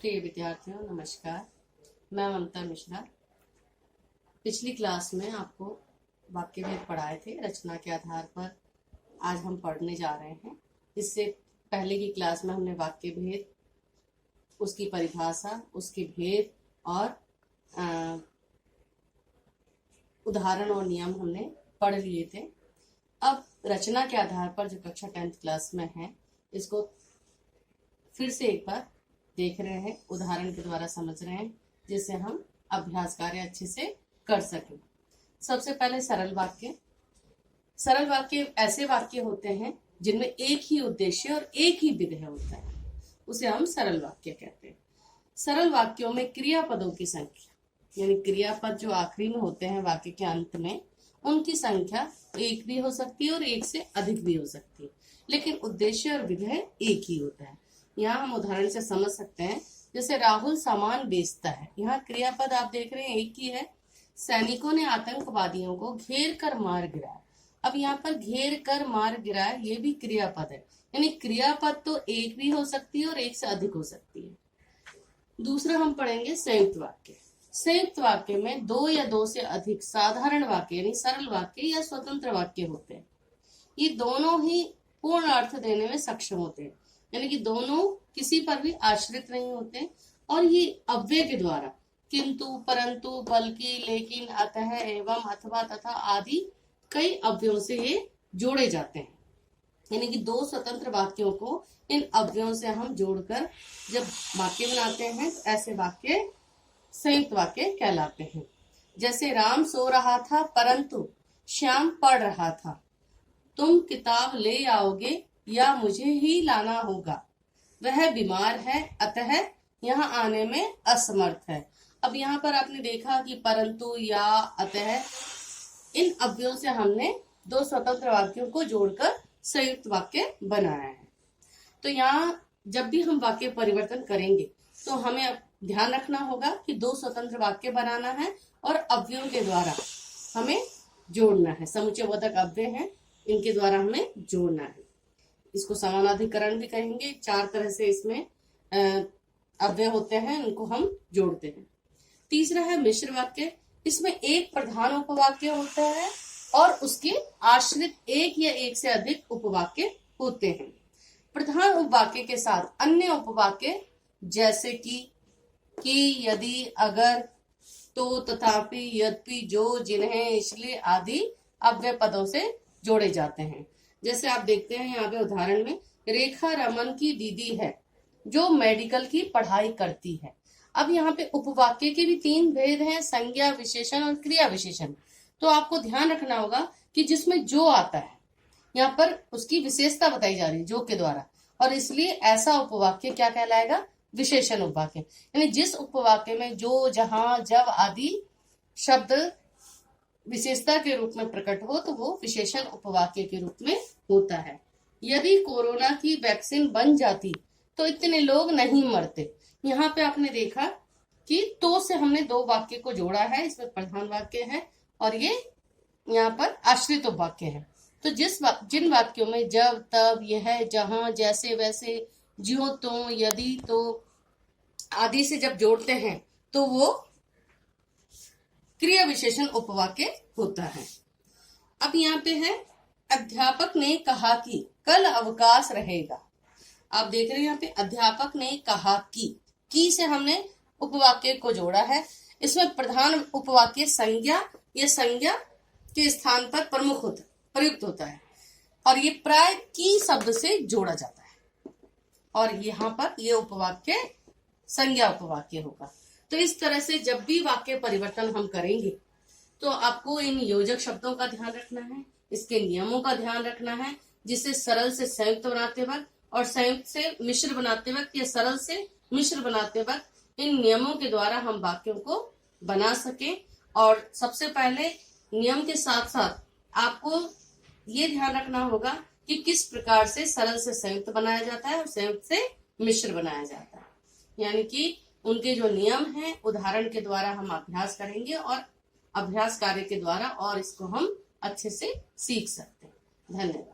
प्रिय विद्यार्थियों नमस्कार। मैं ममता मिश्रा। पिछली क्लास में आपको वाक्य भेद पढ़ाए थे। रचना के आधार पर आज हम पढ़ने जा रहे हैं। इससे पहले की क्लास में हमने वाक्य भेद, उसकी परिभाषा, उसके भेद और उदाहरण और नियम हमने पढ़ लिए थे। अब रचना के आधार पर जो कक्षा 10th क्लास में है, इसको फिर से एक बार देख रहे हैं, उदाहरण के द्वारा समझ रहे हैं, जिससे हम अभ्यास कार्य अच्छे से कर सकें। सबसे पहले सरल वाक्य। सरल वाक्य ऐसे वाक्य होते हैं जिनमें एक ही उद्देश्य और एक ही विधेय होता है, उसे हम सरल वाक्य कहते हैं। सरल वाक्यों में क्रियापदों की संख्या, यानी क्रियापद जो आखिरी में होते हैं वाक्य के अंत में, उनकी संख्या एक भी हो सकती है और एक से अधिक भी हो सकती है, लेकिन उद्देश्य और विधेय एक ही होता है। यहाँ हम उदाहरण से समझ सकते हैं, जैसे राहुल सामान बेचता है। यहाँ क्रियापद आप देख रहे हैं एक ही है। सैनिकों ने आतंकवादियों को घेर कर मार गिराया। अब यहाँ पर घेर कर मार गिराया, ये भी क्रियापद है, यानी क्रियापद तो एक भी हो सकती है और एक से अधिक हो सकती है। दूसरा हम पढ़ेंगे संयुक्त वाक्य। संयुक्त वाक्य में दो या दो से अधिक साधारण वाक्य यानी सरल वाक्य या स्वतंत्र वाक्य होते हैं। ये दोनों ही पूर्ण अर्थ देने में सक्षम होते हैं, यानी कि दोनों किसी पर भी आश्रित नहीं होते, और ये अव्यय के द्वारा किंतु, परंतु, बल्कि, लेकिन, अतः, एवं, अथवा, तथा आदि कई अव्ययों से ये जोड़े जाते हैं। यानी कि दो स्वतंत्र वाक्यों को इन अव्ययों से हम जोड़कर जब वाक्य बनाते हैं तो ऐसे वाक्य संयुक्त वाक्य कहलाते हैं। जैसे राम सो रहा था परंतु श्याम पढ़ रहा था। तुम किताब ले आओगे या मुझे ही लाना होगा। वह बीमार है अतः यहाँ आने में असमर्थ है। अब यहाँ पर आपने देखा कि परंतु या अतः इन अव्ययों से हमने दो स्वतंत्र वाक्यों को जोड़कर संयुक्त वाक्य बनाया है। तो यहाँ जब भी हम वाक्य परिवर्तन करेंगे तो हमें ध्यान रखना होगा कि दो स्वतंत्र वाक्य बनाना है और अव्ययों के द्वारा हमें जोड़ना है। समुच्चयबोधक अव्यय हैं, इनके द्वारा हमें जोड़ना है। इसको समानाधिकरण भी कहेंगे। चार तरह से इसमें अव्यय होते हैं, उनको हम जोड़ते हैं। तीसरा है मिश्र वाक्य। इसमें एक प्रधान उपवाक्य होता है और उसके आश्रित एक या एक से अधिक उपवाक्य होते हैं। प्रधान उपवाक्य के साथ अन्य उपवाक्य जैसे कि, यदि, अगर, तो, तथापि, यद्यपि, जो, जिन्हें, इसलिए आदि अव्यय पदों से जोड़े जाते हैं। जैसे आप देखते हैं यहाँ पे उदाहरण में, रेखा रमन की दीदी है जो मेडिकल की पढ़ाई करती है। अब यहाँ पे उपवाक्य के भी तीन भेद हैं, संज्ञा विशेषण और क्रिया विशेषण। तो आपको ध्यान रखना होगा कि जिसमें जो आता है यहाँ पर उसकी विशेषता बताई जा रही है जो के द्वारा, और इसलिए ऐसा उपवाक्य क्या कहलाएगा? विशेषण उपवाक्य। यानी जिस उपवाक्य में जो, जहां, जब आदि शब्द विशेषता के रूप में प्रकट हो तो वो विशेषण उपवाक्य के रूप में होता है। यदि कोरोना की वैक्सीन बन जाती तो इतने लोग नहीं मरते। यहाँ पे आपने देखा कि तो से हमने दो वाक्य को जोड़ा है, इसमें प्रधान वाक्य है और ये यहाँ पर आश्रित वाक्य है। तो जिन वाक्यों में जब, तब, यह, जहां, जैसे, वैसे, ज्यों, तो, यदि, तो आदि से जब जोड़ते हैं तो वो क्रिया विशेषण उपवाक्य होता है। अब यहाँ पे है, अध्यापक ने कहा कि कल अवकाश रहेगा। आप देख रहे हैं यहाँ पे अध्यापक ने कहा कि से हमने उपवाक्य को जोड़ा है। इसमें प्रधान उपवाक्य संज्ञा या संज्ञा के स्थान पर प्रयुक्त होता है और ये प्राय की शब्द से जोड़ा जाता है, और यहाँ पर ये उपवाक्य संज्ञा उपवाक्य होगा। तो इस तरह से जब भी वाक्य परिवर्तन हम करेंगे तो आपको इन योजक शब्दों का ध्यान रखना है, इसके नियमों का ध्यान रखना है, जिसे सरल से संयुक्त बनाते वक्त और संयुक्त से मिश्र बनाते वक्त या सरल से मिश्र बनाते वक्त इन नियमों के द्वारा हम वाक्यों को बना सकें। और सबसे पहले नियम के साथ साथ आपको ये ध्यान रखना होगा कि किस प्रकार से सरल से संयुक्त बनाया जाता है और संयुक्त से मिश्र बनाया जाता है। यानी कि उनके जो नियम हैं उदाहरण के द्वारा हम अभ्यास करेंगे और अभ्यास कार्य के द्वारा और इसको हम अच्छे से सीख सकते हैं। धन्यवाद।